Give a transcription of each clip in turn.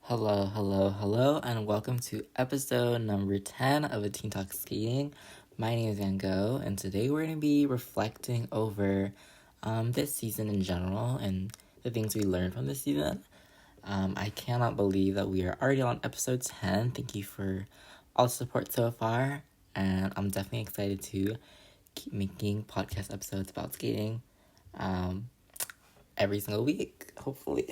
Hello, and welcome to episode number 10 of A Teen Talk Skating. My name is Van Gogh, and today we're going to be reflecting over this season in general and the things we learned from this season. I cannot believe that we are already on episode 10. Thank you for all the support so far, and I'm definitely excited to keep making podcast episodes about skating every single week, hopefully.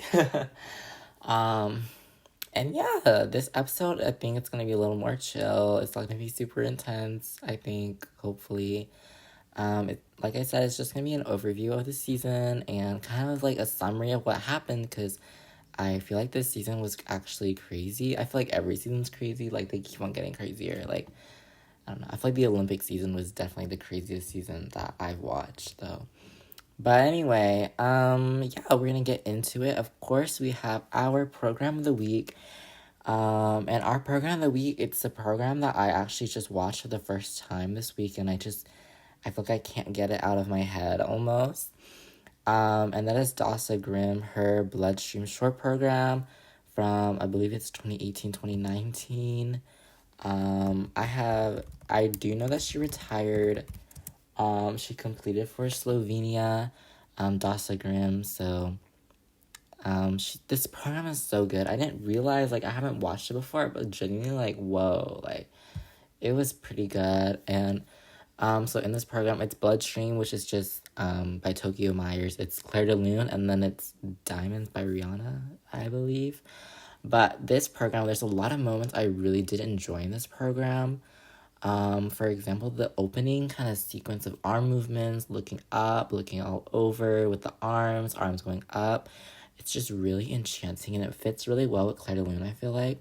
And yeah, this episode, I think it's going to be a little more chill. It's not going to be super intense, I think, hopefully. Like I said, it's just going to be an overview of the season and kind of like a summary of what happened because I feel like this season was actually crazy. I feel like every season's crazy. Like, they keep on getting crazier. Like, I don't know. I feel like the Olympic season was definitely the craziest season that I've watched, though. But anyway, yeah, we're gonna get into it. Of course, we have our program of the week. And our program of the week, it's a program that I actually just watched for the first time this week, and I feel like I can't get it out of my head almost. And that is Dasa Grimm, her Bloodstream short program from, I believe it's 2018-2019. I do know that she retired. She completed for Slovenia, Dasa Grimm, so, this program is so good. I didn't realize, like, I haven't watched it before, but genuinely, like, whoa, like, it was pretty good, and, so in this program, it's Bloodstream, which is just, by Tokyo Myers, it's Claire de Lune, and then it's Diamonds by Rihanna, I believe, but this program, there's a lot of moments I really did enjoy in this program. For example, the opening kind of sequence of arm movements, looking up, looking all over with the arms going up. It's just really enchanting and it fits really well with Claire de Lune, I feel like.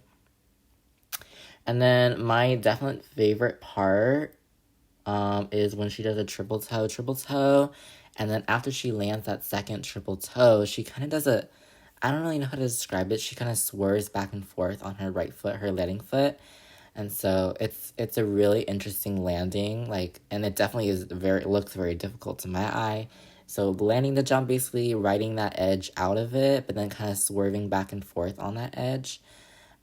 And then my definite favorite part is when she does a triple toe. And then after she lands that second triple toe, she kind of does I don't really know how to describe it. She kind of swerves back and forth on her right foot, her landing foot. And so it's a really interesting landing, like, and it definitely looks very difficult to my eye. So landing the jump, basically riding that edge out of it, but then kind of swerving back and forth on that edge.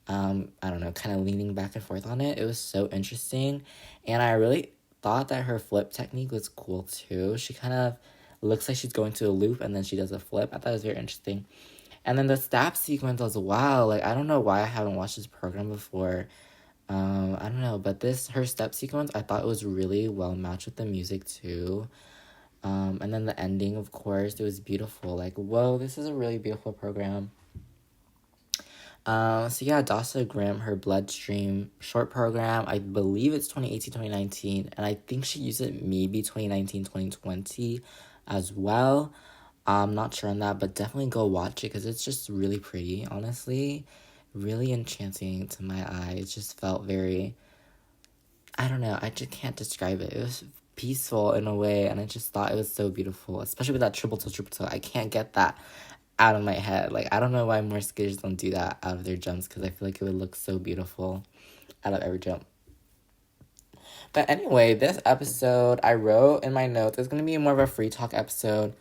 I don't know, kind of leaning back and forth on it. It was so interesting. And I really thought that her flip technique was cool too. She kind of looks like she's going to a loop and then she does a flip. I thought it was very interesting. And then the stab sequence was wow. Like, I don't know why I haven't watched this program before. I don't know, but her step sequence, I thought it was really well matched with the music too. And then the ending, of course, it was beautiful. Like, whoa, this is a really beautiful program. So yeah, Dasa Grimm, her Bloodstream short program, I believe it's 2018-2019, and I think she used it maybe 2019-2020 as well. I'm not sure on that, but definitely go watch it because it's just really pretty, honestly. Really enchanting to my eye. It just felt very, I don't know, I just can't describe it. It was peaceful in a way, and I just thought it was so beautiful, especially with that triple toe. I can't get that out of my head. Like, I don't know why more skaters don't do that out of their jumps, because I feel like it would look so beautiful out of every jump. But anyway, this episode, I wrote in my notes, it's going to be more of a free talk episode.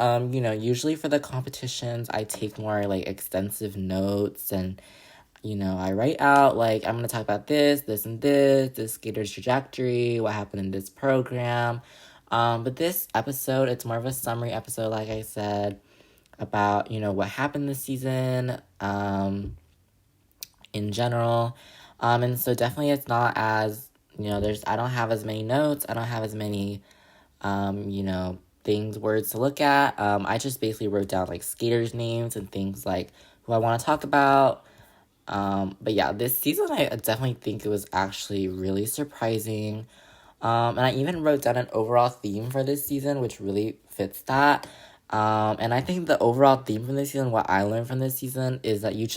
Usually for the competitions, I take more, like, extensive notes, and, I write out, like, I'm going to talk about this, and this skater's trajectory, what happened in this program. But this episode, it's more of a summary episode, like I said, about, what happened this season, in general. And so definitely it's not as, I don't have as many notes, I don't have as many, words to look at. I just basically wrote down, like, skaters' names and things, like, who I want to talk about. But yeah, this season, I definitely think it was actually really surprising. And I even wrote down an overall theme for this season, which really fits that. And I think the overall theme from this season, what I learned from this season, is that you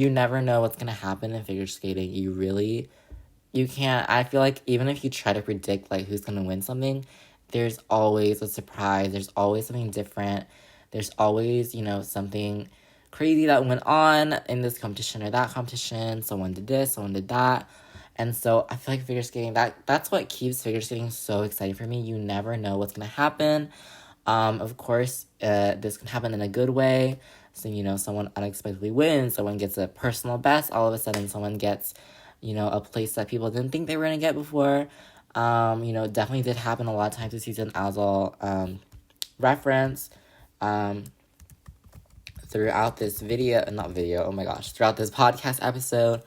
never know what's going to happen in figure skating. You can't, I feel like even if you try to predict, like, who's going to win something, there's always a surprise. There's always something different. There's always, something crazy that went on in this competition or that competition. Someone did this, someone did that. And so I feel like figure skating, that's what keeps figure skating so exciting for me. You never know what's going to happen. Of course, this can happen in a good way. So, someone unexpectedly wins, someone gets a personal best, all of a sudden someone gets, a place that people didn't think they were going to get before. Definitely did happen a lot of times this season, as I'll reference throughout this throughout this podcast episode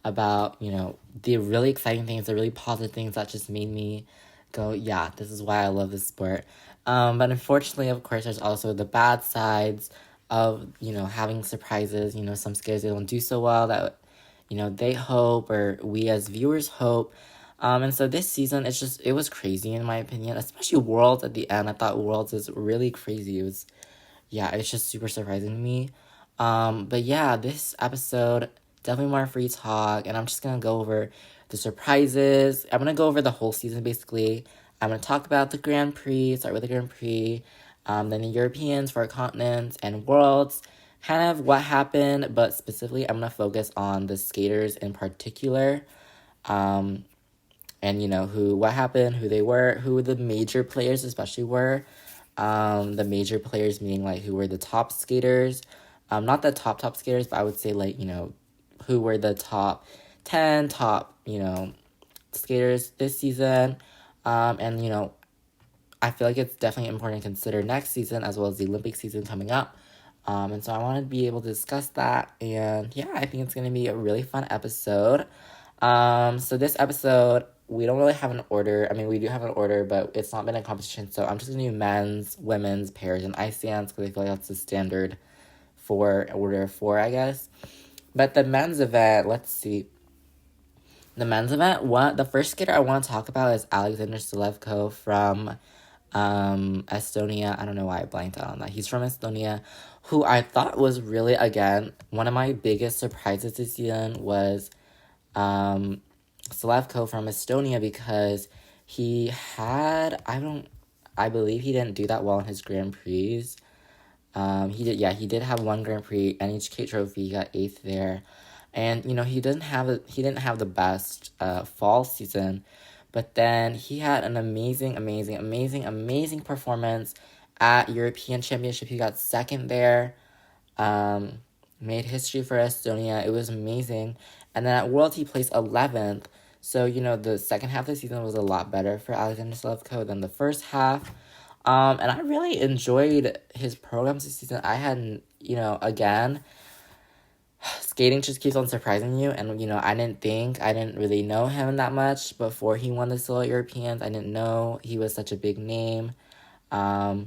about, the really exciting things, the really positive things that just made me go, yeah, this is why I love this sport. But unfortunately, of course, there's also the bad sides of, having surprises, some skaters, they don't do so well that, they hope, or we as viewers hope. And so this season, it was crazy in my opinion, especially Worlds at the end. I thought Worlds is really crazy. It's just super surprising to me. But yeah, this episode, definitely more free talk, and I'm just gonna go over the surprises. I'm gonna go over the whole season basically. I'm gonna talk about the Grand Prix, start with the Grand Prix, then the Europeans for our continents and Worlds, kind of what happened, but specifically I'm gonna focus on the skaters in particular. And what happened, who they were, who the major players especially were. The major players meaning like who were the top skaters. Not the top skaters, but I would say like, who were the top 10, skaters this season. And I feel like it's definitely important to consider next season as well as the Olympic season coming up. And so I want to be able to discuss that. And yeah, I think it's going to be a really fun episode. So this episode, we don't really have an order. I mean, we do have an order, but it's not been a competition. So I'm just going to do men's, women's, pairs, and ice dance because I feel like that's the standard for order 4, I guess. But the men's event, let's see. The men's event, the first skater I want to talk about is Alexander Selevko from Estonia. I don't know why I blanked out on that. He's from Estonia, who I thought was really, again, one of my biggest surprises this season was Selevko from Estonia, because he had, I believe he didn't do that well in his Grand Prix. He did have one Grand Prix, NHK trophy, he got 8th there. And, he didn't have the best fall season, but then he had an amazing performance at European Championship. He got 2nd there, made history for Estonia. It was amazing. And then at World, he placed 11th. So, the second half of the season was a lot better for Alexander Selevko than the first half. And I really enjoyed his programs this season. I had, again, skating just keeps on surprising you. And, I didn't really know him that much before he won the Solo Europeans. I didn't know he was such a big name. But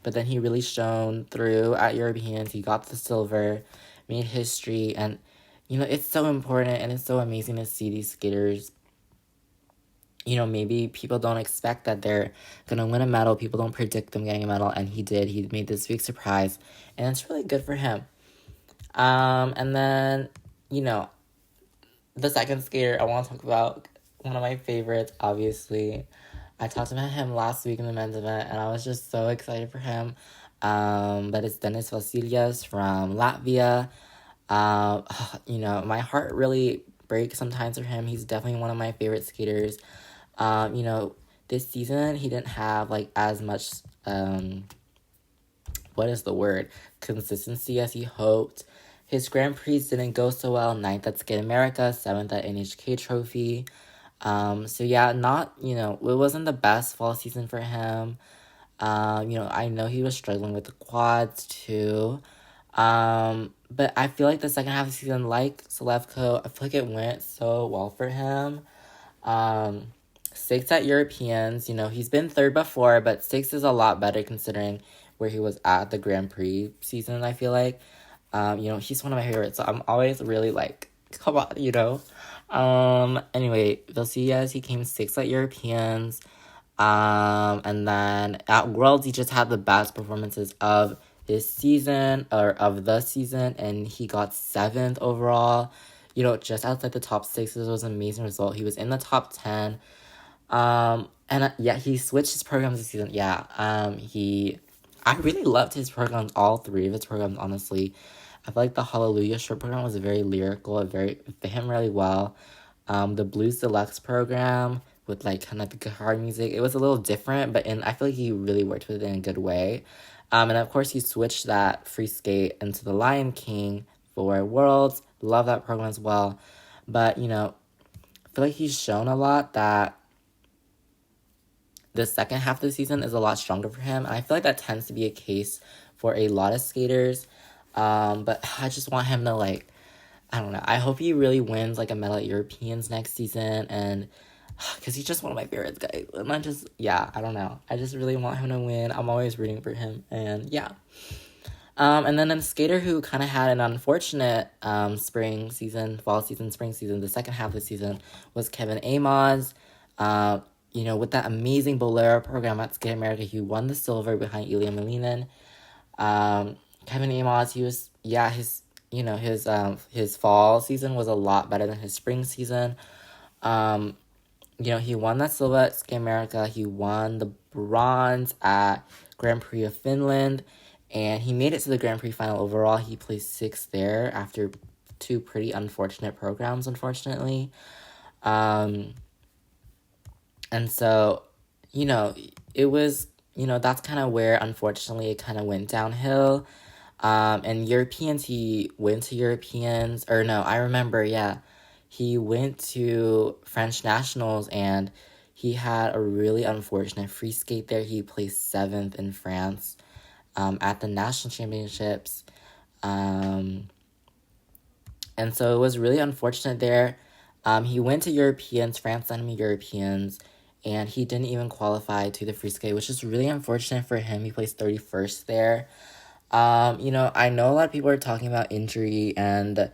then he really shone through at Europeans. He got the silver, made history, and it's so important and it's so amazing to see these skaters. Maybe people don't expect that they're gonna win a medal. People don't predict them getting a medal, and he did. He made this big surprise, and it's really good for him. And then, the second skater I want to talk about, one of my favorites, obviously. I talked about him last week in the men's event, and I was just so excited for him. But it's Denis Vasilias from Latvia. My heart really breaks sometimes for him. He's definitely one of my favorite skaters. This season he didn't have like as much consistency as he hoped. His Grand Prix didn't go so well. 9th at Skate America, 7th at NHK Trophy. So yeah, it wasn't the best fall season for him. I know he was struggling with the quads too. But I feel like the second half of the season, like Selevko, I feel like it went so well for him. 6th at Europeans, he's been 3rd before, but 6th is a lot better considering where he was at the Grand Prix season, I feel like. He's one of my favorites, so I'm always really like, come on, Anyway, Vasilijas, he came 6th at Europeans. And then at Worlds, he just had the best performances of this season, or of the season, and he got 7th overall. Just outside the top 6, this was an amazing result. He was in the top 10. He switched his programs this season. I really loved his programs, all 3 of his programs, honestly. I feel like the Hallelujah short program was very lyrical. It fit him really well. The Blues Deluxe program with like kind of the guitar music, it was a little different, but I feel like he really worked with it in a good way. And of course, he switched that free skate into the Lion King for Worlds. Love that program as well. But, I feel like he's shown a lot that the second half of the season is a lot stronger for him. And I feel like that tends to be a case for a lot of skaters. But I just want him to, I don't know. I hope he really wins, a medal at Europeans next season. And because he's just one of my favorites, guys. And I don't know. I just really want him to win. I'm always rooting for him. And yeah. And then a skater who kind of had an unfortunate spring season, fall season, spring season, the second half of the season was Kevin Amos. With that amazing Bolero program at Skate America, he won the silver behind Ilya Malinin. Kevin Amos, his fall season was a lot better than his spring season. He won that silver at Skate America. He won the bronze at Grand Prix of Finland. And he made it to the Grand Prix final overall. He placed sixth there after two pretty unfortunate programs, unfortunately. And so, it was, that's kind of where, unfortunately, it kind of went downhill. And Europeans, he went to Europeans. Or no, I remember, yeah. He went to French Nationals and he had a really unfortunate free skate there. He placed 7th in France. At the national championships. And so it was really unfortunate there. He went to Europeans, France sent him Europeans, and he didn't even qualify to the free skate, which is really unfortunate for him. He placed 31st there. I know a lot of people are talking about injury and,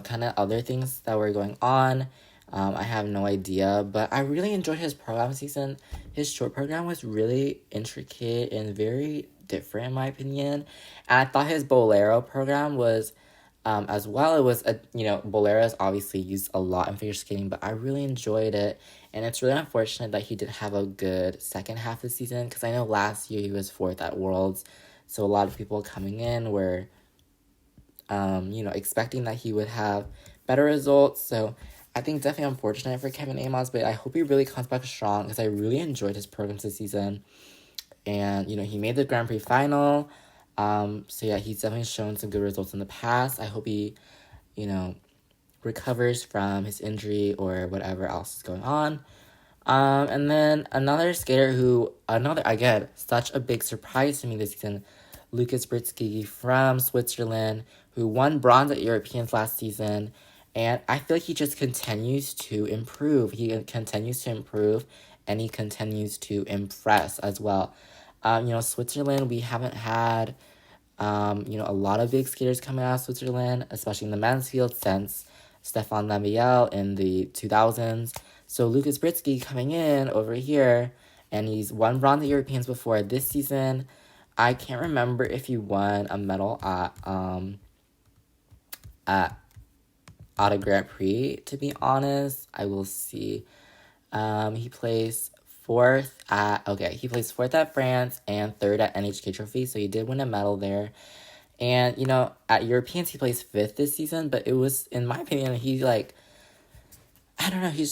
kind of other things that were going on. I have no idea, but I really enjoyed his program season. His short program was really intricate and very different in my opinion. And I thought his Bolero program was as well. It was Bolero is obviously used a lot in figure skating, but I really enjoyed it. And it's really unfortunate that he didn't have a good second half of the season, because I know last year he was 4th at Worlds, so a lot of people coming in were expecting that he would have better results. So I think definitely unfortunate for Kevin Amos, but I hope he really comes back strong, because I really enjoyed his programs this season. And, he made the Grand Prix final. So yeah, he's definitely shown some good results in the past. I hope he, recovers from his injury or whatever else is going on. And then another skater again, such a big surprise to me this season, Lukas Britsky from Switzerland, who won bronze at Europeans last season. And I feel like he just continues to improve. He continues to improve, and he continues to impress as well. Switzerland, we haven't had, a lot of big skaters coming out of Switzerland, especially in the men's field, since Stefan Lambiel in the 2000s. So Lukas Britsky coming in over here, and he's won bronze at Europeans before this season. I can't remember if he won a medal at a Grand Prix, to be honest. I will see. He placed 4th at France and 3rd at NHK Trophy, so he did win a medal there. And, at Europeans, he placed 5th this season, but it was, in my opinion, he's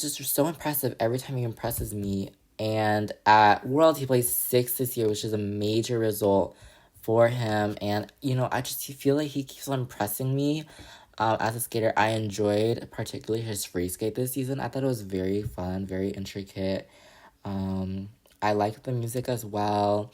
just so impressive every time he impresses me. And at Worlds, he placed 6th this year, which is a major result for him. And, I just feel like he keeps on impressing me. As a skater, I enjoyed particularly his free skate this season. I thought it was very fun, very intricate. I liked the music as well.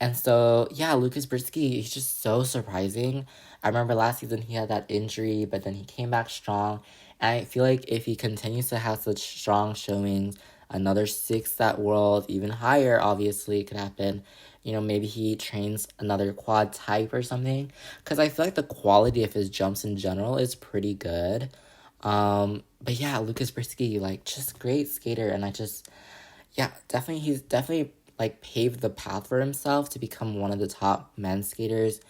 And so, yeah, Lukas Britsky, he's just so surprising. I remember last season he had that injury, but then he came back strong. And I feel like if he continues to have such strong showings, another 6th at World, even higher, obviously, could happen. Maybe he trains another quad type or something. Because I feel like the quality of his jumps in general is pretty good. But yeah, Lukas Britsky, just great skater. And he's definitely, paved the path for himself to become one of the top men's skaters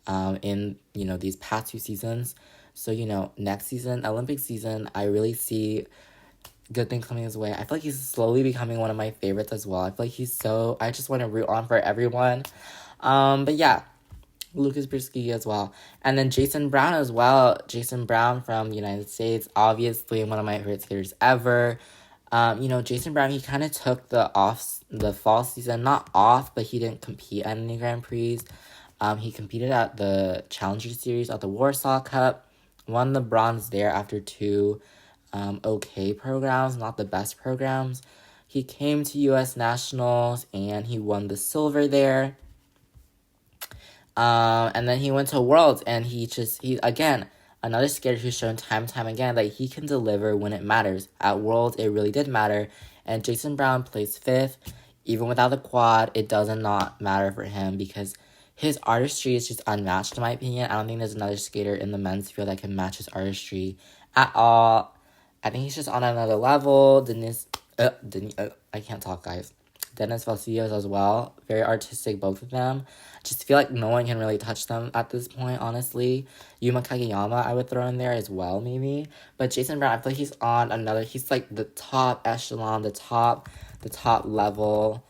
in, these past 2 seasons. So, next season, Olympic season, I really see good things coming his way. I feel like he's slowly becoming one of my favorites as well. I feel like I just want to root on for everyone. But yeah, Lukas Britsky as well. And then Jason Brown as well. Jason Brown from the United States, obviously one of my favorite skaters ever. Jason Brown, he kind of took the fall season, not off, but he didn't compete at any Grand Prix. He competed at the Challenger Series at the Warsaw Cup, won the bronze there after two okay programs, not the best programs. He came to U.S. Nationals and he won the silver there. And then he went to Worlds and he again, another skater who's shown time and time again that he can deliver when it matters. At Worlds, it really did matter. And Jason Brown placed 5th. Even without the quad, it does not matter for him because his artistry is just unmatched in my opinion. I don't think there's another skater in the men's field that can match his artistry at all. I think he's just on another level. I can't talk, guys. Dennis Valsios as well. Very artistic, both of them. Just feel like no one can really touch them at this point, honestly. Yuma Kageyama I would throw in there as well, maybe. But Jason Brown, I feel like he's like the top echelon, the top level.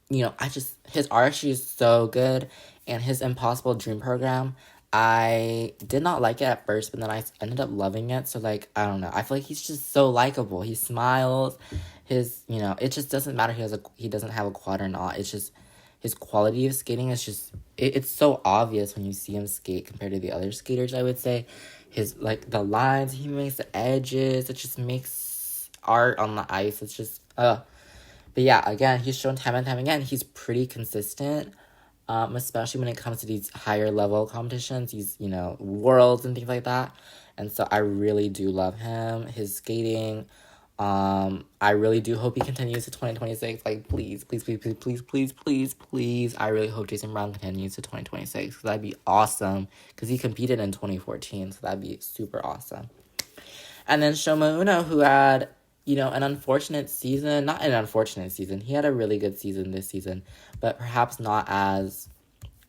His artistry is so good. And his Impossible Dream program, I did not like it at first, but then I ended up loving it. So, like, I don't know. I feel like he's just so likable. He smiles. It just doesn't matter he doesn't have a quad or not. It's just his quality of skating is just, it's so obvious when you see him skate compared to the other skaters, I would say. His, like, the lines he makes, the edges, it just makes art on the ice. It's just, But yeah, again, he's shown time and time again, he's pretty consistent. Especially when it comes to these higher level competitions, these, worlds and things like that. And so I really do love him, his skating. I really do hope he continues to 2026. Like, please, please, please, please, please, please, please, please. I really hope Jason Brown continues to 2026 because that'd be awesome. Because he competed in 2014, so that'd be super awesome. And then Shoma Uno, who had, an unfortunate season. Not an unfortunate season. He had a really good season this season, but perhaps not as,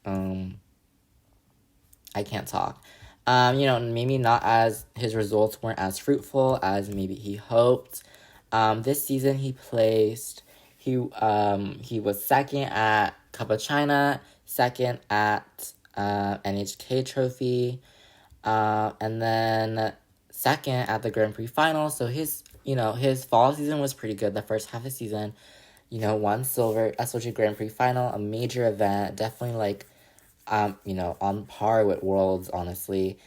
I can't talk. Maybe not as, his results weren't as fruitful as maybe he hoped. This season he was second at Cup of China, second at NHK Trophy, and then second at the Grand Prix final. So his fall season was pretty good. The first half of the season, won silver, SOG Grand Prix final, a major event, definitely like, on par with Worlds, honestly.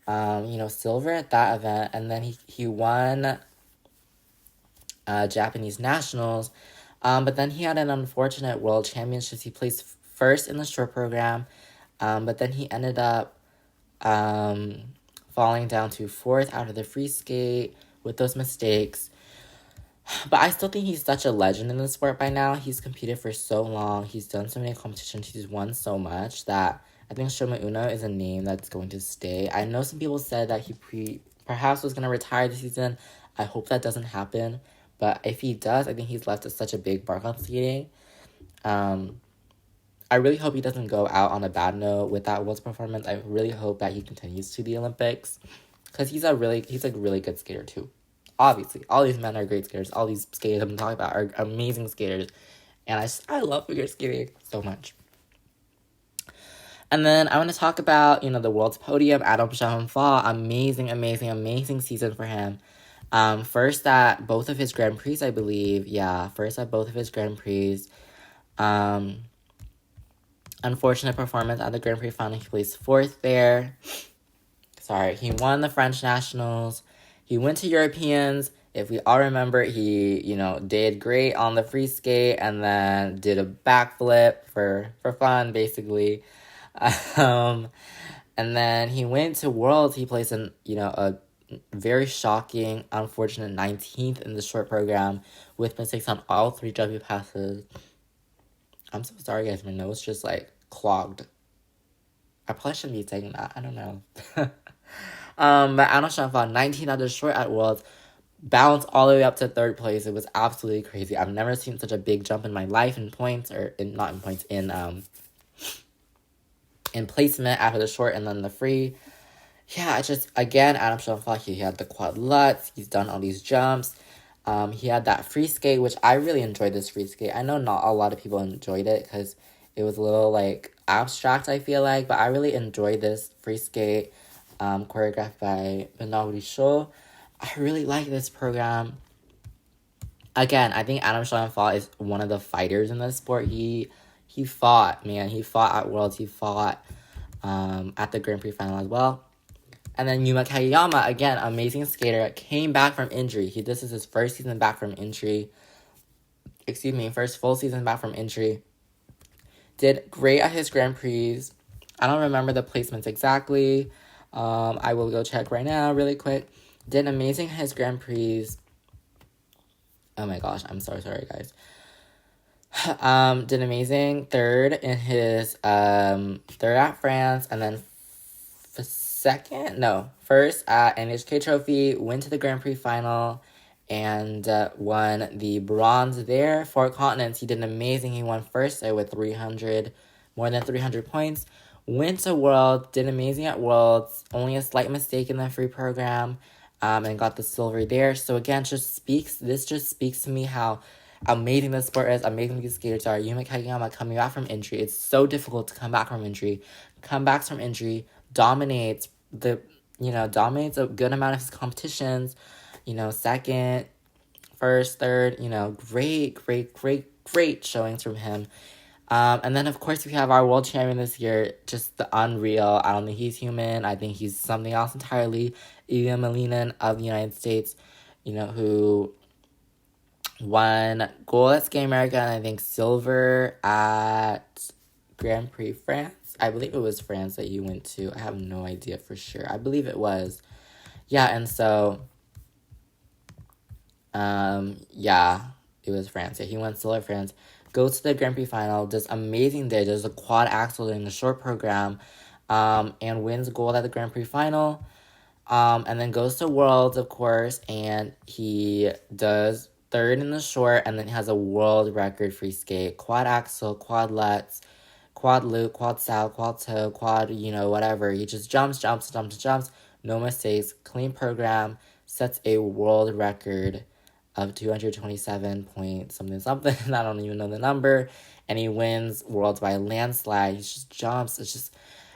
Silver at that event, and then he won Japanese Nationals, but then he had an unfortunate World Championships. He placed first in the short program, but then he ended up falling down to 4th out of the free skate with those mistakes. But I still think he's such a legend in the sport by now. He's competed for so long. He's done so many competitions. He's won so much that I think Shoma Uno is a name that's going to stay. I know some people said that he perhaps was going to retire this season. I hope that doesn't happen. But if he does, I think he's left such a big mark on skating. I really hope he doesn't go out on a bad note with that World's performance. I really hope that he continues to the Olympics. Because he's a really good skater too. Obviously, all these men are great skaters. All these skaters I'm talking about are amazing skaters. And I love figure skating so much. And then I want to talk about, the world's podium, Adam Shabanfal. Amazing season for him. First at both of his Grand Prix, I believe. Yeah, first at both of his Grand Prix. Unfortunate performance at the Grand Prix final. He placed 4th there. Sorry, he won the French Nationals. He went to Europeans. If we all remember, he, did great on the free skate and then did a backflip for fun, basically. And then he went to Worlds. He placed in, a very shocking, unfortunate 19th in the short program with mistakes on all 3 W passes. I'm so sorry, guys. My nose just, clogged. I probably shouldn't be saying that. I don't know. But Adam Shabanfal, 19 out of short at Worlds, bounced all the way up to 3rd place. It was absolutely crazy. I've never seen such a big jump in my life in points, in placement after the short and then the free. Yeah, it's just, again, Adam Shabanfal, he had the quad lutz. He's done all these jumps. He had that free skate, which I really enjoyed this free skate. I know not a lot of people enjoyed it because it was a little, abstract, I feel like. But I really enjoyed this free skate, choreographed by Benoit Richaud. I really like this program. Again, I think Adam Schoenfeld is one of the fighters in this sport. He fought, man. He fought at Worlds. He fought at the Grand Prix final as well. And then Yuma Kageyama, again, amazing skater, came back from injury. This is his first season back from injury. First full season back from injury. Did great at his Grand Prix. I don't remember the placements exactly. I will go check right now really quick. Did amazing at his Grand Prix. Oh my gosh, I'm so sorry, guys. Did amazing. Third at France, and then first at NHK Trophy, went to the Grand Prix final, and won the bronze there. 4 continents, he did amazing. He won first with more than 300 points. Went to Worlds, did amazing at Worlds. Only a slight mistake in the free program, and got the silver there. So again, this just speaks to me how amazing this sport is, amazing these skaters are. Yuma Kageyama coming back from injury. It's so difficult to come back from injury. Dominates a good amount of his competitions. Second, first, third, great showings from him. And then, of course, we have our world champion this year, just the unreal. I don't think he's human. I think he's something else entirely. Ilya Malinin of the United States, who won gold at Skate America and I think silver at Grand Prix France. I believe it was France that you went to. I have no idea for sure. I believe it was. Yeah, and so, it was France. Yeah, he won silver France. Goes to the Grand Prix final, does amazing there. Does a quad axel in the short program, and wins gold at the Grand Prix final. And then goes to Worlds, of course, and he does third in the short, and then has a world record free skate. Quad axel, quad lutz, quad loop, quad sow, quad toe, quad, whatever. He just jumps. No mistakes. Clean program. Sets a world record of 227 point something. I don't even know the number. And he wins Worlds by a landslide. He just jumps.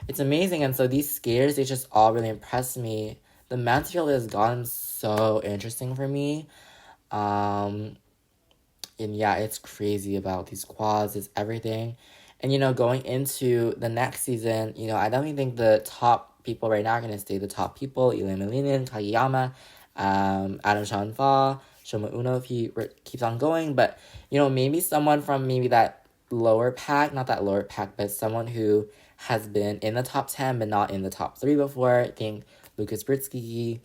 It's amazing. And so these skaters, they just all really impressed me. The men's field has gotten so interesting for me. And yeah, it's crazy about these quads, it's everything. And going into the next season, I don't think the top people right now are going to stay the top people. Ilya Malinin, Kageyama, Adam Schoenfeld, Shoma Uno if he keeps on going. But, maybe someone from maybe that lower pack, not that lower pack, but someone who has been in the top 10 but not in the top 3 before. I think Lucas Britsky,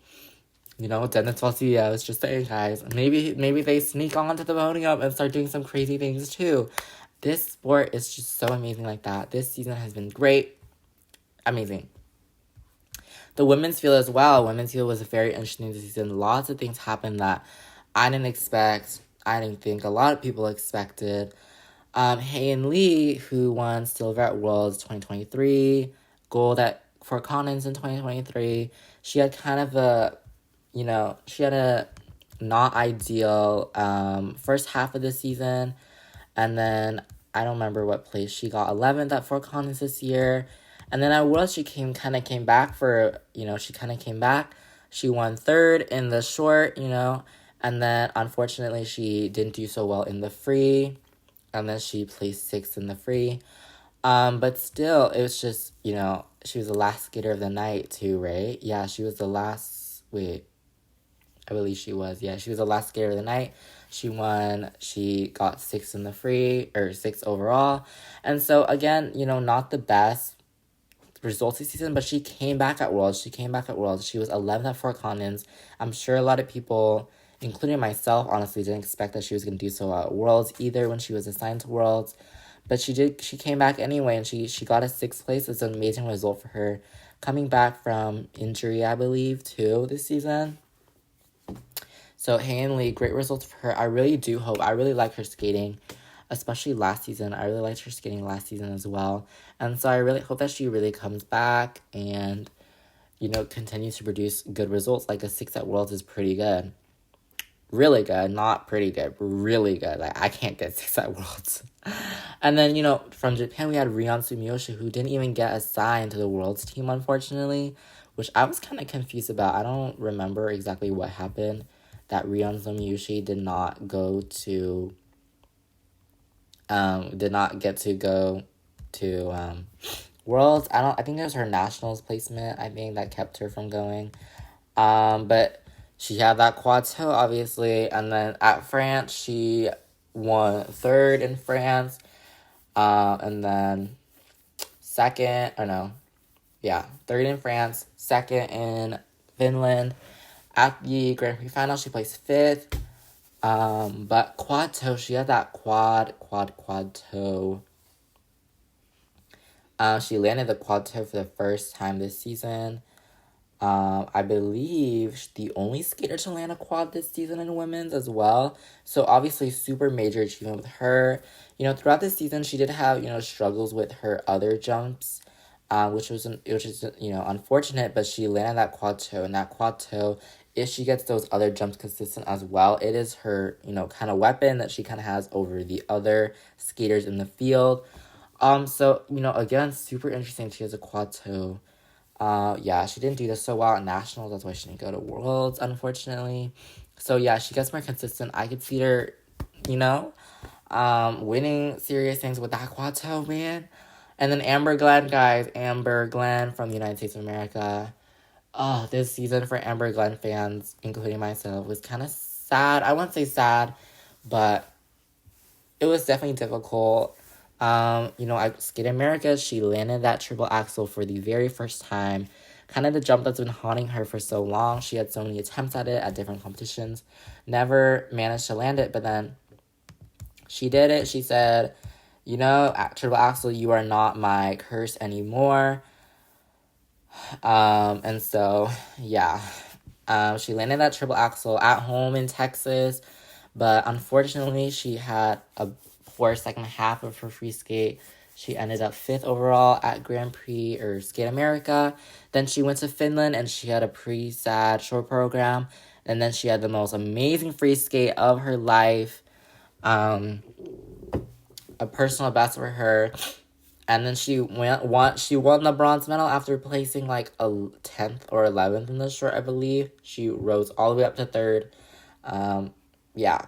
Dennis Vasilia. I was just saying, guys, maybe they sneak onto the podium and start doing some crazy things too. This sport is just so amazing like that. This season has been great. Amazing. The women's field as well. Women's field was very interesting this season. Lots of things happened that I didn't expect. I didn't think a lot of people expected. Hae-In Lee, who won silver at Worlds 2023, gold at 4 continents in 2023. She had kind of a not ideal first half of the season. And then I don't remember what place she got. 11th at 4 continents this year. And then at Worlds, she came back for, she kind of came back. She won third in the short, and then unfortunately she didn't do so well in the free. And then she placed 6th in the free. But still, it was just, she was the last skater of the night too, right? Yeah, she was the last, I believe she was. Yeah, she was the last skater of the night. She won. She got 6th in the free, or 6th overall. And so, again, not the best results this season, but she came back at Worlds. She was 11th at 4 continents. I'm sure a lot of people, including myself, honestly, didn't expect that she was going to do so at Worlds either when she was assigned to Worlds. But she came back anyway, and she got a 6th place. It's an amazing result for her. Coming back from injury, I believe, too, this season. So, Hae-In Lee, great results for her. I really do hope. I really like her skating, especially last season. I really liked her skating last season as well. And so I really hope that she really comes back and, continues to produce good results. Like a 6 at Worlds is pretty good. Really good. Not pretty good. Really good. Like, I can't get 6 at Worlds. And then, from Japan, we had Rion Sumiyoshi, who didn't even get assigned to the Worlds team, unfortunately, which I was kind of confused about. I don't remember exactly what happened that Ryeon Seung-yushi did not get to go to Worlds. I think it was her nationals placement, I think, that kept her from going. But she had that quad toe, obviously, and then at France, she won third in France, and then third in France, second in Finland. At the Grand Prix final, she placed fifth. But quad toe, she had that quad toe. She landed the quad toe for the first time this season. I believe she's the only skater to land a quad this season in women's as well. So obviously super major achievement with her. You know, throughout this season, she did have, struggles with her other jumps, which is, unfortunate, but she landed that quad toe, and that quad toe, if she gets those other jumps consistent as well, it is her, kind of weapon that she kind of has over the other skaters in the field. So, again, super interesting. She has a quad toe. She didn't do this so well at nationals. That's why she didn't go to Worlds, unfortunately. So, yeah, she gets more consistent. I could see her, winning serious things with that quad toe, man. And then Amber Glenn, guys. Amber Glenn from the United States of America. Oh, this season for Amber Glenn fans, including myself, was kind of sad. I wouldn't say sad, but it was definitely difficult. I Skate America, she landed that triple axel for the very first time. Kind of the jump that's been haunting her for so long. She had so many attempts at it at different competitions. Never managed to land it, but then she did it. She said, at triple axel, you are not my curse anymore. And so, yeah. She landed that triple axel at home in Texas, but unfortunately, she had a poor second half of her free skate. She ended up 5th overall at Grand Prix or Skate America. Then she went to Finland and she had a pretty sad short program. And then she had the most amazing free skate of her life. A personal best for her. And then she won the bronze medal after placing like a 10th or 11th in the short, I believe. She rose all the way up to 3rd.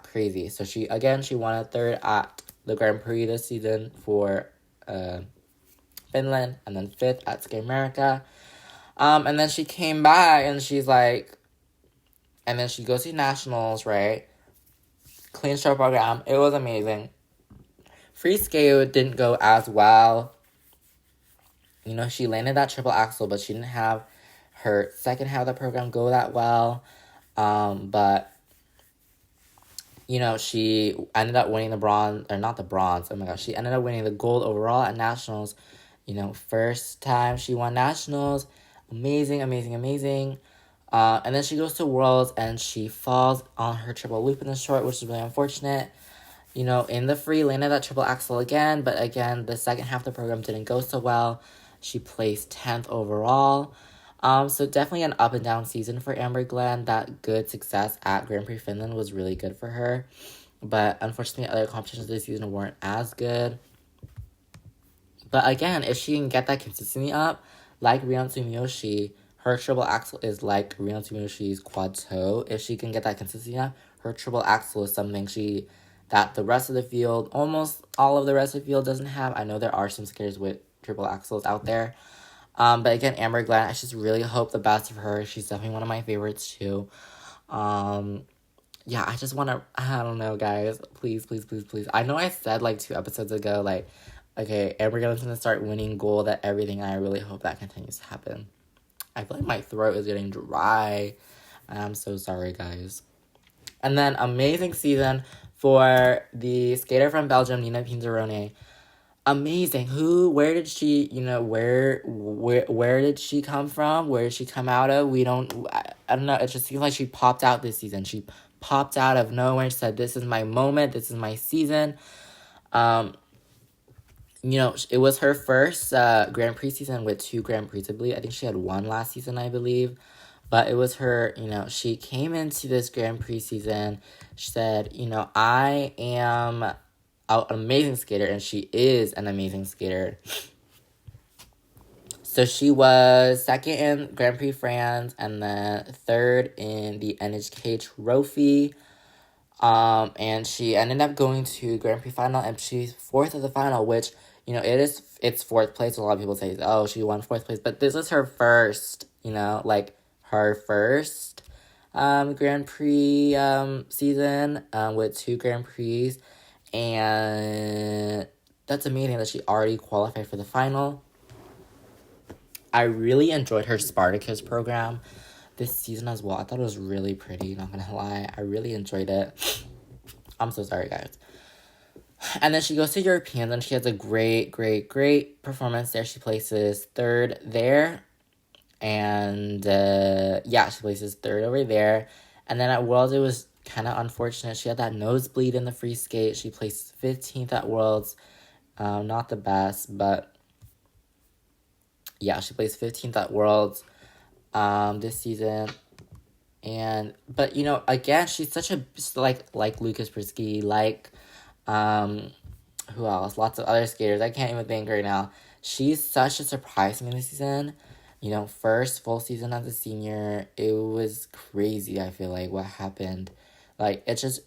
Crazy. So she won a 3rd at the Grand Prix this season for Finland, and then 5th at Skate America. And then she came back and she's like, and then she goes to nationals, right? Clean short program. It was amazing. Free skate didn't go as well. She landed that triple axel, but she didn't have her second half of the program go that well. But she ended up winning the bronze, or not the bronze, oh my gosh, she ended up winning the gold overall at nationals. First time she won nationals. Amazing. And then she goes to Worlds and she falls on her triple loop in the short, which is really unfortunate. In the free, landed that triple axel again, but again, the second half of the program didn't go so well. She placed 10th overall. So definitely an up and down season for Amber Glenn. That good success at Grand Prix Finland was really good for her. But unfortunately, other competitions this season weren't as good. But again, if she can get that consistency up, like Ryeon Sumiyoshi, her triple axel is like Ryeon Sumiyoshi's quad toe. If she can get that consistency up, her triple axel is something that the rest of the field, almost all of the rest of the field doesn't have. I know there are some skaters with triple axels out there. But again, Amber Glenn, I just really hope the best of her. She's definitely one of my favorites too. I just want to, I don't know, guys. Please. I know I said like 2 episodes ago, like, okay, Amber Glenn's going to start winning gold at everything. And I really hope that continues to happen. I feel like my throat is getting dry. I'm so sorry, guys. And then amazing season for the skater from Belgium, Nina Pinzerone. Amazing. Where did she, where did she come from? Where did she come out of? I don't know. It just seems like she popped out this season. She popped out of nowhere and said, this is my moment. This is my season. It was her first Grand Prix season with 2 Grand Prix, I believe. I think she had 1 last season, I believe. But it was her, she came into this Grand Prix season. She said, I am an amazing skater, and she is an amazing skater. So she was second in Grand Prix France and then third in the NHK Trophy. And she ended up going to Grand Prix final and she's fourth at the final, which, you know, it's fourth place. A lot of people say, oh, she won fourth place, but this is her first, you know, like her first Grand Prix season with 2 Grand Prix, and that's amazing that she already qualified for the final. I really enjoyed her Spartacus program this season as well. I thought it was really pretty, not gonna lie. I really enjoyed it. I'm so sorry, guys. And then she goes to Europeans and she has a great performance there. She places third there. And she places third over there. And then at Worlds, it was kind of unfortunate. She had that nosebleed in the free skate. She placed 15th at Worlds. Not the best, but yeah, she placed 15th at Worlds this season. But you know, again, she's such a like Lucas Prisky, who else? Lots of other skaters. I can't even think right now. She's such a surprise to me this season. You know, first full season as a senior, it was crazy. I feel like what happened, like it feels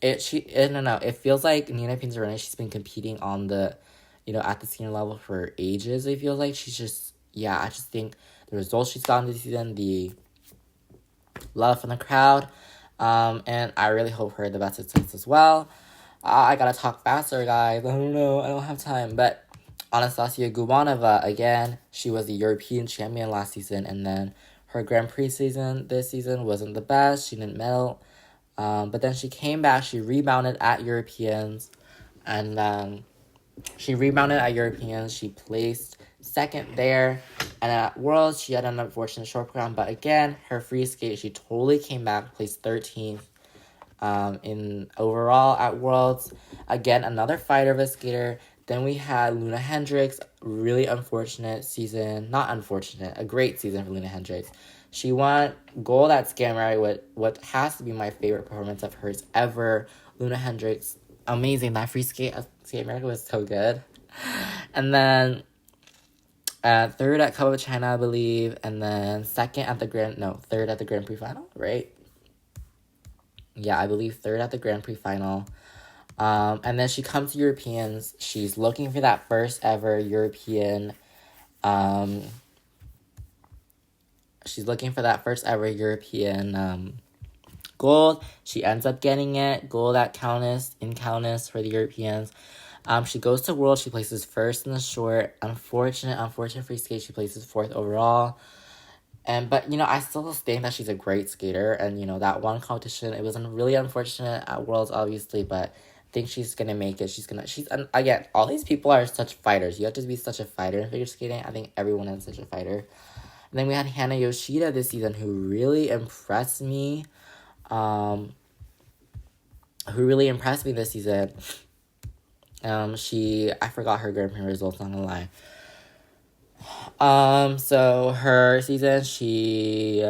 like Nina Pinzaroni. She's been competing on the, you know, at the senior level for ages. It feels like she's just I just think the results she's gotten this season, the love from the crowd, and I really hope her the best success as well. I gotta talk faster, guys. I don't know. I don't have time. But Anastasia Gubanova, again, she was the European champion last season, and then her Grand Prix season this season wasn't the best. She didn't medal. But then she came back. She rebounded at Europeans, and she placed second there. And at Worlds, she had an unfortunate short program. But again, her free skate, she totally came back, placed 13th. In overall at Worlds. Again, another fighter of a skater. Then we had Luna Hendricks, really unfortunate season. Not unfortunate, a great season for Luna Hendricks. She won gold at Skate with what has to be my favorite performance of hers ever. Luna Hendricks, amazing. That free skate at Skate America was so good. And then third at Cup of China, I believe. And then third at the Grand Prix final, right? Yeah, I believe third at the Grand Prix final. And then she comes to Europeans. She's looking for that first ever European. Gold. She ends up getting it. Gold at Kaunas for the Europeans. She goes to Worlds. She places first in the short. Unfortunate free skate. She places fourth overall. But, you know, I still think that she's a great skater. And, you know, that one competition, it was really unfortunate at Worlds, obviously. But I think she's going to make it. Again, all these people are such fighters. You have to be such a fighter in figure skating. I think everyone is such a fighter. And then we had Hana Yoshida this season, who really impressed me. This season. I forgot her Grand Prix results, not gonna lie. So her season, she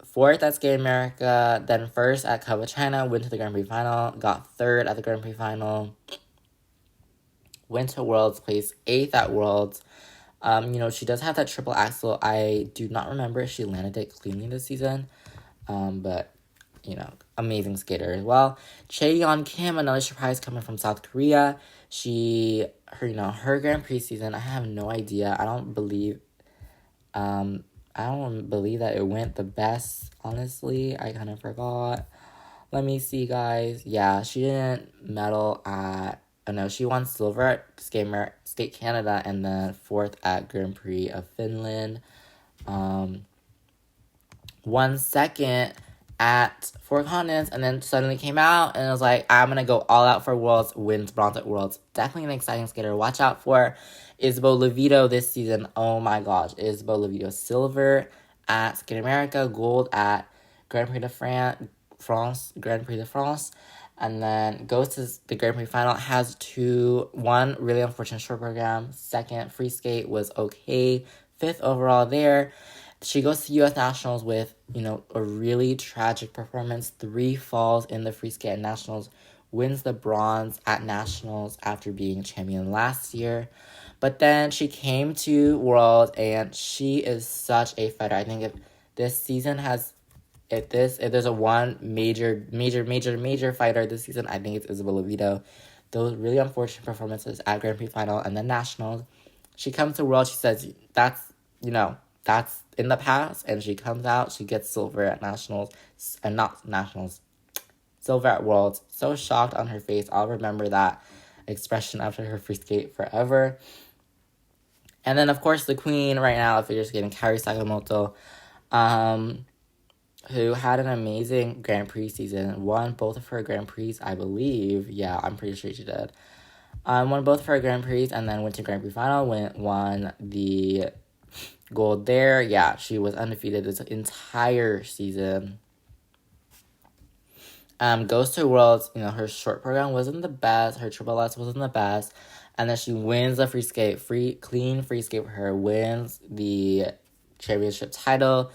fourth at Skate America, then first at Cup of China, went to the Grand Prix final, got third at the Grand Prix final, went to Worlds, placed 8th at Worlds. You know, she does have that triple axel. I do not remember if she landed it cleanly this season, but, you know, amazing skater as well. Chaeyeon Kim, another surprise coming from South Korea. Her Grand Prix season, I have no idea. I don't believe that it went the best, honestly. I kind of forgot. Let me see, guys. Yeah, she didn't medal she won silver at Skate Canada and then fourth at Grand Prix of Finland. Won second at Four Continents and then suddenly came out and it was like, I'm gonna go all out for Worlds, wins bronze at Worlds. Definitely an exciting skater. Watch out for Isabeau Levito this season. Oh my gosh, Isabeau Levito, silver at Skate America, gold at Grand Prix de France, and then goes to the Grand Prix final, has one really unfortunate short program, second free skate was okay, 5th overall there. She goes to U.S. Nationals with, you know, a really tragic performance, 3 falls in the free skate at Nationals, wins the bronze at Nationals after being champion last year. But then she came to World, and she is such a fighter. I think if this season has, if there's a one major fighter this season, I think it's Isabella Vito. Those really unfortunate performances at Grand Prix final and then nationals. She comes to World, she says that's in the past, and she comes out, she gets silver at nationals, and not nationals, silver at Worlds. So shocked on her face. I'll remember that expression after her free skate forever. And then, of course, the queen right now of figure skating, Kairi Sakamoto, who had an amazing Grand Prix season, won both of her Grand Prix, I believe. Yeah, I'm pretty sure she did. Won both of her Grand Prix, and then went to Grand Prix final, won the gold there. Yeah, she was undefeated this entire season. Goes to Worlds, her short program wasn't the best, her triple S wasn't the best, and then she wins the free skate, clean free skate for her, wins the championship title,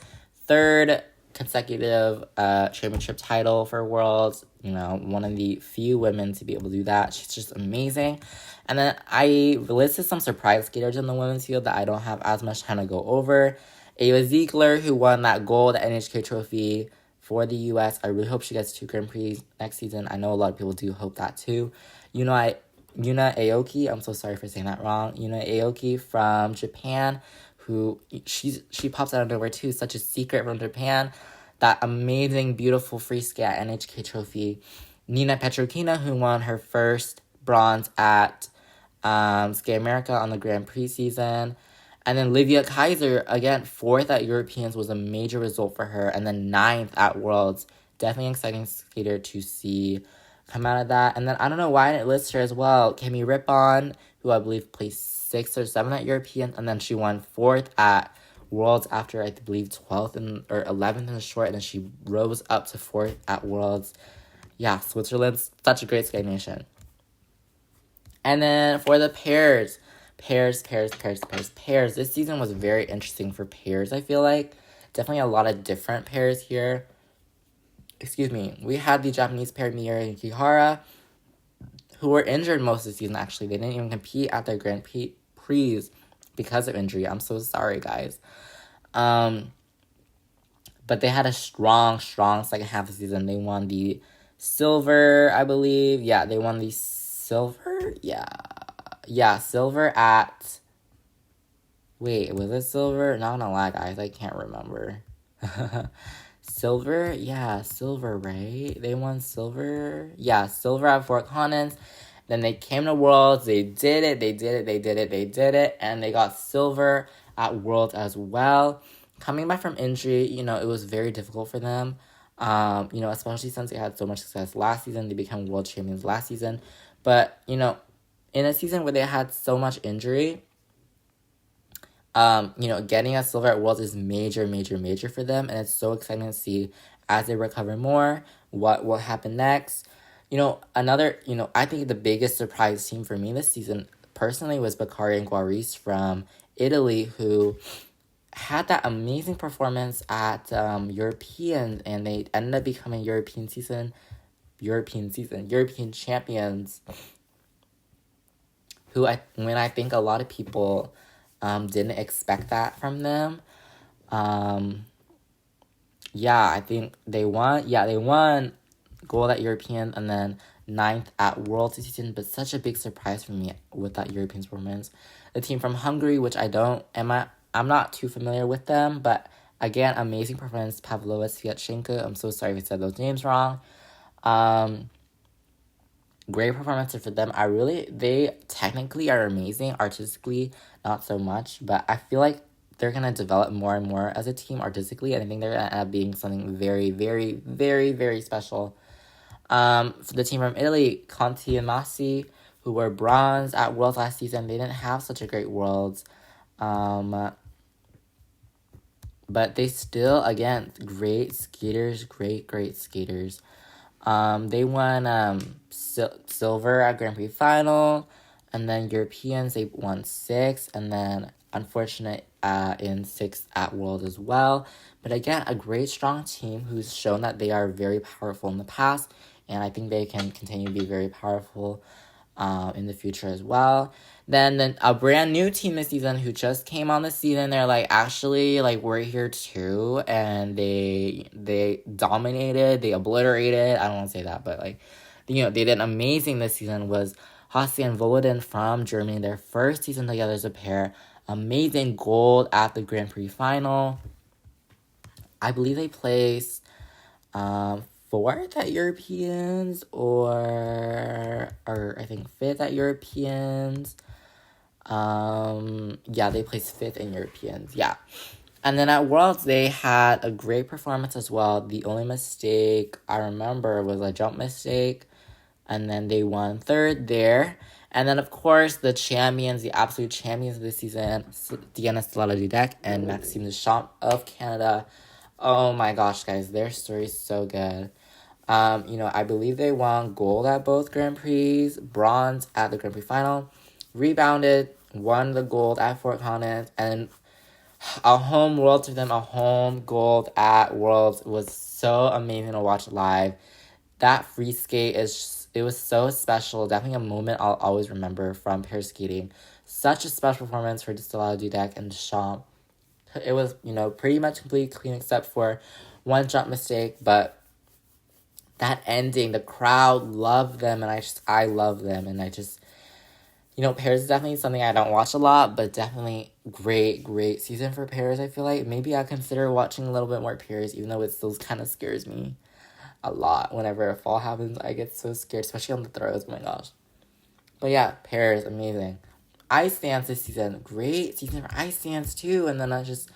third consecutive championship title for Worlds, one of the few women to be able to do that. She's just amazing. And then I listed some surprise skaters in the women's field that I don't have as much time to go over. Ava Ziegler, who won that gold NHK trophy for the U.S. I really hope she gets 2 Grand Prix next season. I know a lot of people do hope that too. Yuna Aoki, I'm so sorry for saying that wrong. Yuna Aoki from Japan, who she pops out of nowhere too. Such a secret from Japan. That amazing, beautiful free skate at NHK trophy. Nina Petrokina, who won her first bronze at Skate America on the Grand Prix season. And then Livia Kaiser, again, 4th at Europeans was a major result for her. And then 9th at Worlds. Definitely an exciting skater to see come out of that. And then I don't know why I didn't list her as well. Kemi Rippon, who I believe placed 6th or 7th at Europeans. And then she won 4th at Worlds after, I believe, 12th or 11th in the short. And then she rose up to 4th at Worlds. Yeah, Switzerland's such a great skate nation. And then for the pairs. Pairs. This season was very interesting for pairs, I feel like. Definitely a lot of different pairs here. Excuse me. We had the Japanese pair, Miura and Kihara, who were injured most of the season, actually. They didn't even compete at their Grand Prix because of injury. I'm so sorry, guys. But they had a strong second half of the season. They won the silver, I believe. Yeah, they won the silver? Yeah, silver at... Wait, was it silver? Not gonna lie, guys. I can't remember. Silver? Yeah, silver, right? They won silver? Yeah, silver at Fort Collins. Then they came to Worlds. They did it. And they got silver at Worlds as well. Coming back from injury, it was very difficult for them. Especially since they had so much success last season. They became world champions last season. But, in a season where they had so much injury, getting a silver at Worlds is major for them, and it's so exciting to see as they recover more what will happen next. I think the biggest surprise team for me this season personally was Bakari and Guaris from Italy, who had that amazing performance at European, and they ended up becoming European champions. I think a lot of people didn't expect that from them. I think they won. Yeah, they won gold at European and then 9th at World season, but such a big surprise for me with that European performance. The team from Hungary, which I'm not too familiar with them, but again, amazing performance. Pavlova Sviatchenko. I'm so sorry if I said those names wrong. Great performance for them. They technically are amazing. Artistically, not so much, but I feel like they're going to develop more and more as a team artistically, and I think they're going to end up being something very, very, very, very special. For the team from Italy, Conti and Massi, who were bronze at Worlds last season, they didn't have such a great Worlds. But they still, again, great skaters, great skaters. They won silver at Grand Prix final, and then Europeans, they won 6, and then unfortunate in 6th at World as well. But again, a great strong team who's shown that they are very powerful in the past, and I think they can continue to be very powerful. in the future as well. Then a brand new team this season who just came on the season, they're like, actually, like, we're here too, and they dominated, they obliterated, I don't want to say that, but like, you know, they did amazing this season, was Hossi and Volodin from Germany, their first season together as a pair, amazing gold at the Grand Prix final. I believe they placed fourth at Europeans, or I think fifth at Europeans. Yeah, they placed fifth in Europeans, yeah. And then at Worlds, they had a great performance as well. The only mistake I remember was a jump mistake, and then they won third there. And then, of course, the champions, the absolute champions of the season, Diana Estrella Dudek and Maxime Deschamps of Canada. Oh my gosh, guys, their story is so good. You know, I believe they won gold at both Grand Prix, bronze at the Grand Prix final, rebounded, won the gold at Fort Collins, and a home world to them, a home gold at Worlds was so amazing to watch live. That free skate it was so special. Definitely a moment I'll always remember from pair skating. Such a special performance for Estrella Dudek and Deschamps. It was, you know, pretty much completely clean except for one jump mistake, but that ending, the crowd loved them, and I love them, and I just, you know, pairs is definitely something I don't watch a lot, but definitely great season for pairs, I feel like. Maybe I'll consider watching a little bit more pairs, even though it still kind of scares me a lot. Whenever a fall happens, I get so scared, especially on the throws, oh my gosh. But yeah, pairs, amazing. Ice dance this season, great season for ice dance too, and then I don't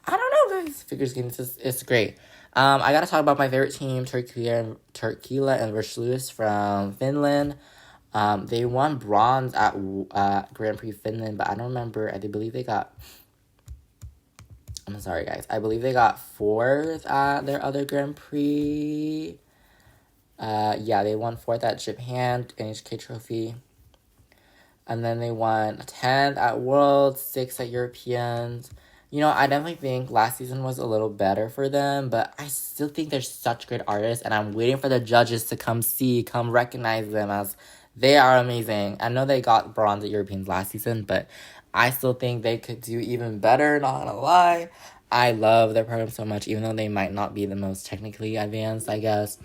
know, guys, figure skating, it's great. I gotta talk about my favorite team, Turkila and Versluis from Finland. They won bronze at Grand Prix Finland, but I don't remember. I believe they got... I'm sorry, guys. I believe they got fourth at their other Grand Prix. Yeah, they won fourth at Japan, NHK Trophy. And then they won 10th at Worlds, 6th at Europeans. You know, I definitely think last season was a little better for them, but I still think they're such great artists, and I'm waiting for the judges to come recognize them, as they are amazing. I know they got bronze at Europeans last season, but I still think they could do even better, not gonna lie. I love their program so much, even though they might not be the most technically advanced, I guess.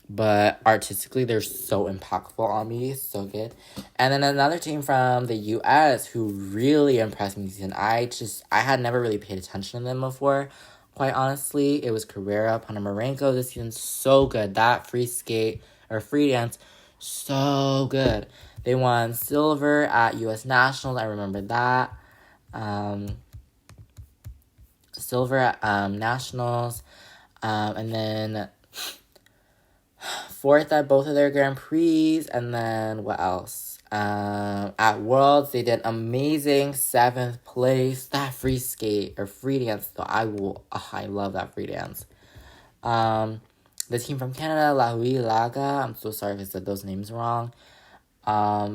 But artistically, they're so impactful on me. So good. And then another team from the U.S. who really impressed me this season. I had never really paid attention to them before, quite honestly. It was Carrera Ponomarenko this season. So good. That free skate, or free dance, so good. They won silver at U.S. Nationals. I remember that. Silver at Nationals. And then... fourth at both of their Grand Prix, and then what else? At Worlds, they did amazing 7th place. That free skate, or free dance, though, I love that free dance. The team from Canada, La Hui Laga, I'm so sorry if I said those names wrong,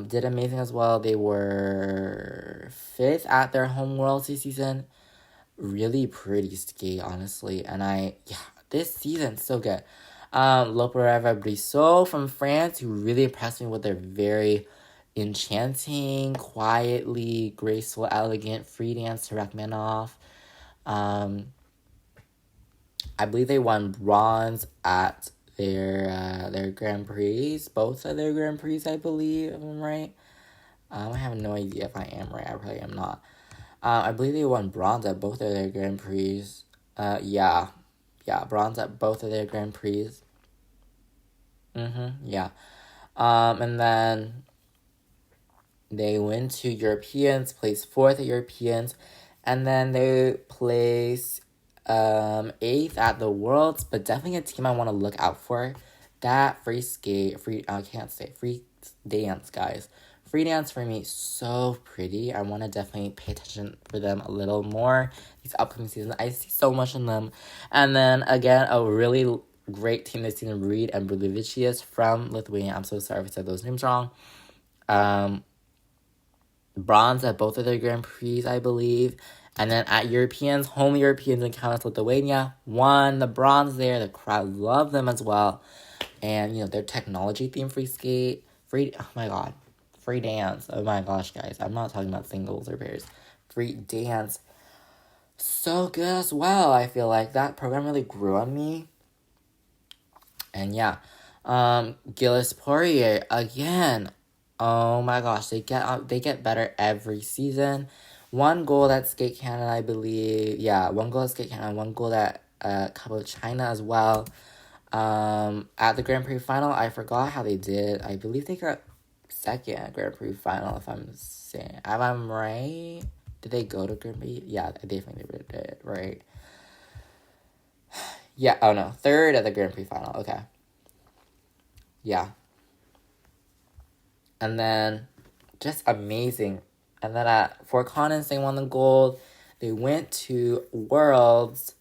did amazing as well. They were 5th at their home Worlds this season. Really pretty skate, honestly, and this season's so good. Lopereva Brissot from France, who really impressed me with their very enchanting, quietly graceful, elegant free dance to Rachmaninoff. I believe they won bronze at their Grand Prix, both of their Grand Prix, I believe, if I'm right. I have no idea if I am right. I probably am not. I believe they won bronze at both of their Grand Prix. Yeah, bronze at both of their Grand Prix. Yeah. And then they went to Europeans, placed 4th at Europeans, and then they placed 8th at the Worlds, but definitely a team I want to look out for. That free dance, guys. Free dance for me, so pretty. I want to definitely pay attention for them a little more these upcoming seasons. I see so much in them. And then, again, a really great team this season, Reed and Brulevicius from Lithuania. I'm so sorry if I said those names wrong. Bronze at both of their Grand Prix, I believe. And then at Europeans, home Europeans in Kaunas, Lithuania, won the bronze there. The crowd loved them as well. And, you know, their technology theme free skate, oh my god. free dance. Oh my gosh, guys. I'm not talking about singles or pairs. Free dance. So good as well. I feel like that program really grew on me. And yeah. Gilles Poirier, again. Oh my gosh, they get better every season. One goal at Skate Canada, I believe. Yeah, one goal at Skate Canada, one goal at Cup of China as well. At the Grand Prix final, I forgot how they did. I believe they got second at Grand Prix final, if I'm saying. Am I right? Did they go to Grand Prix? Yeah, I definitely did, right? Yeah, oh no, third at the Grand Prix final, okay. Yeah. And then, just amazing. And then at Fort Collins, they won the gold. They went to Worlds.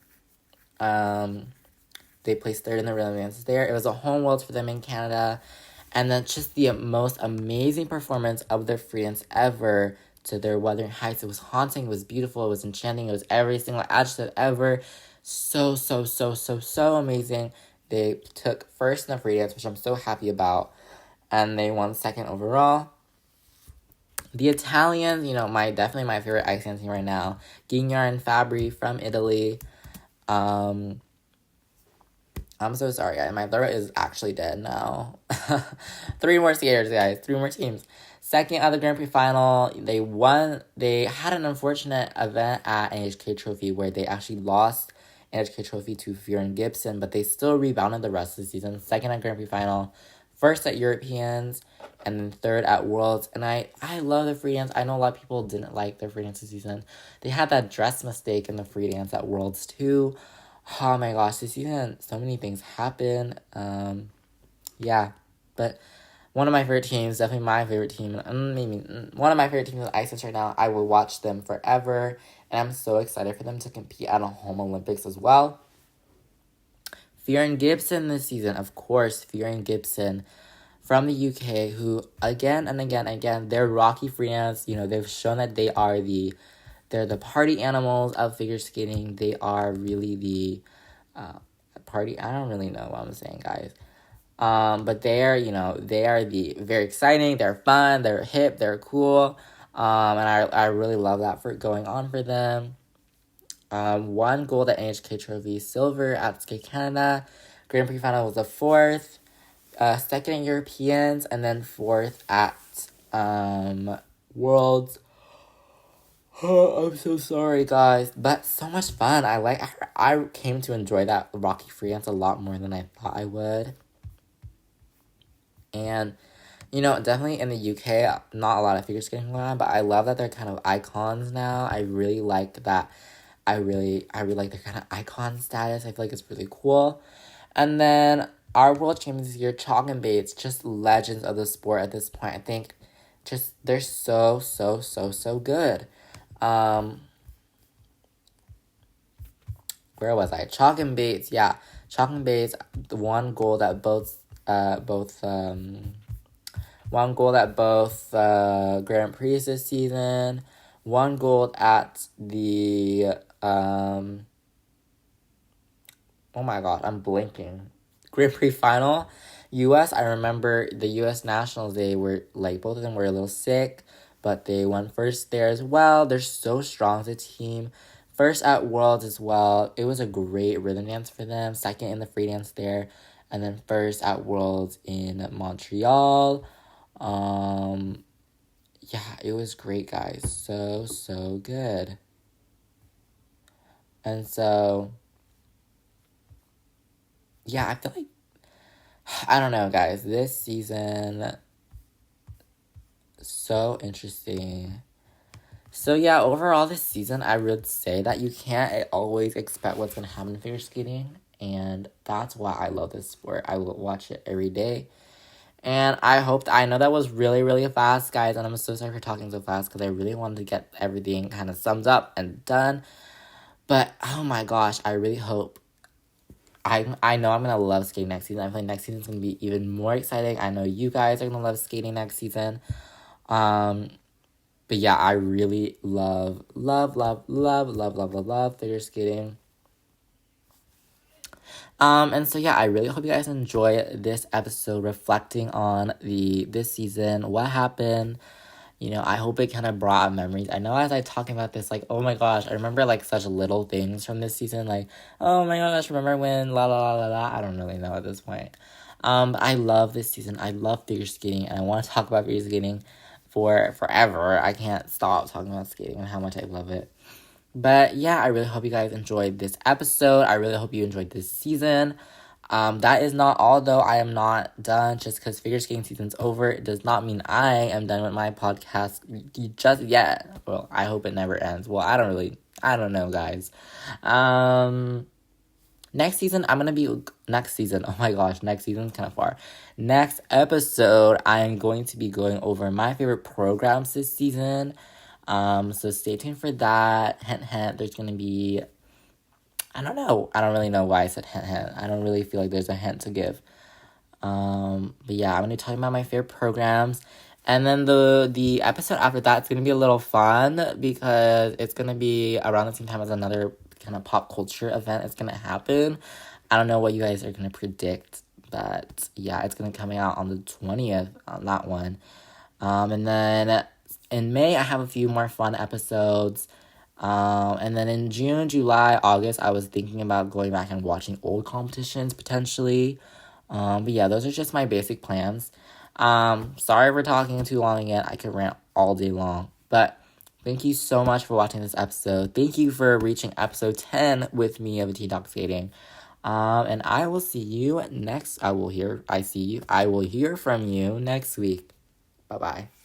They placed third in the rhythm dances there. It was a home world for them in Canada. And then just the most amazing performance of their free dance ever to their Wuthering Heights. It was haunting, it was beautiful, it was enchanting, it was every single adjective ever. So amazing. They took first in the free dance, which I'm so happy about. And they won second overall. The Italians, definitely my favorite ice dancing right now. Guignard and Fabri from Italy. I'm so sorry, guys. My throat is actually dead now. 3 more skaters, guys. 3 more teams. Second at the Grand Prix final, they won. They had an unfortunate event at NHK Trophy where they actually lost NHK Trophy to Fiorin Gibson, but they still rebounded the rest of the season. Second at Grand Prix final, first at Europeans, and then third at Worlds. And I love the free dance. I know a lot of people didn't like their free dance this season. They had that dress mistake in the free dance at Worlds too. Oh my gosh, this season, so many things happen. Yeah, but one of my favorite teams, definitely my favorite team, maybe one of my favorite teams is ISIS right now. I will watch them forever, and I'm so excited for them to compete at a home Olympics as well. Fiorin Gibson this season, of course, Fiorin Gibson from the UK, who again and again, they're Rocky free dance. They've shown that they're the party animals of figure skating. They are really the party. I don't really know what I'm saying, guys. But they are very exciting. They're fun. They're hip. They're cool. And I really love that for going on for them. One gold at NHK Trophy, silver at Skate Canada. Grand Prix final was the fourth. Second in Europeans, and then fourth at Worlds. Oh, I'm so sorry, guys, but so much fun. I came to enjoy that Rocky free dance a lot more than I thought I would. And, definitely in the UK, not a lot of figure skating going on, but I love that they're kind of icons now. I really like that. I really like their kind of icon status. I feel like it's really cool. And then our world champions this year, Chalk and Bates, just legends of the sport at this point. I think just they're so good. Where was I? Chalk and Bates, yeah. Chalk and Bates, one gold at both Grand Prix this season. One gold at the oh my god, I'm blinking. Grand Prix final. US, I remember the US Nationals, they were both of them were a little sick, but they won first there as well. They're so strong as a team. First at Worlds as well. It was a great rhythm dance for them. Second in the free dance there. And then first at Worlds in Montreal. Yeah, it was great, guys. So good. And so, yeah, I feel like, I don't know, guys. This season, so interesting. So yeah, overall this season, I would say that you can't always expect what's going to happen in figure skating. And that's why I love this sport. I will watch it every day. And I know that was really fast, guys. And I'm so sorry for talking so fast because I really wanted to get everything kind of summed up and done. But, oh my gosh, I really hope. I know I'm going to love skating next season. I feel like next season is going to be even more exciting. I know you guys are going to love skating next season. But yeah, I really love figure skating. And so yeah, I really hope you guys enjoy this episode reflecting on this season, what happened. You know, I hope it kind of brought up memories. I know as I talking about this, like, oh my gosh, I remember like such little things from this season. Like, oh my gosh, remember when la la la la la? I don't really know at this point. I love this season. I love figure skating, and I want to talk about figure skating for forever. I can't stop talking about skating and how much I love it. But yeah, I really hope you guys enjoyed this episode. I really hope you enjoyed this season. That is not all though. I am not done just because figure skating season's over. It does not mean I am done with my podcast just yet. Well, I hope it never ends. Well, I don't know, guys. Next season, oh my gosh, next season's kind of far. Next episode, I am going to be going over my favorite programs this season. So stay tuned for that. Hint, hint, there's going to be, I don't know. I don't really know why I said hint, hint. I don't really feel like there's a hint to give. But yeah, I'm going to be talking about my favorite programs. And then the episode after that, it's going to be a little fun because it's going to be around the same time as another kind of pop culture event is going to happen. I don't know what you guys are going to predict, but yeah, it's going to be coming out on the 20th on that one. And then in May, I have a few more fun episodes. And then in June, July, August, I was thinking about going back and watching old competitions potentially. But yeah, those are just my basic plans. Sorry for talking too long again. I could rant all day long. But thank you so much for watching this episode. Thank you for reaching episode 10 with me of Tea Talk Skating. And I will see you next. I will hear from you next week. Bye-bye.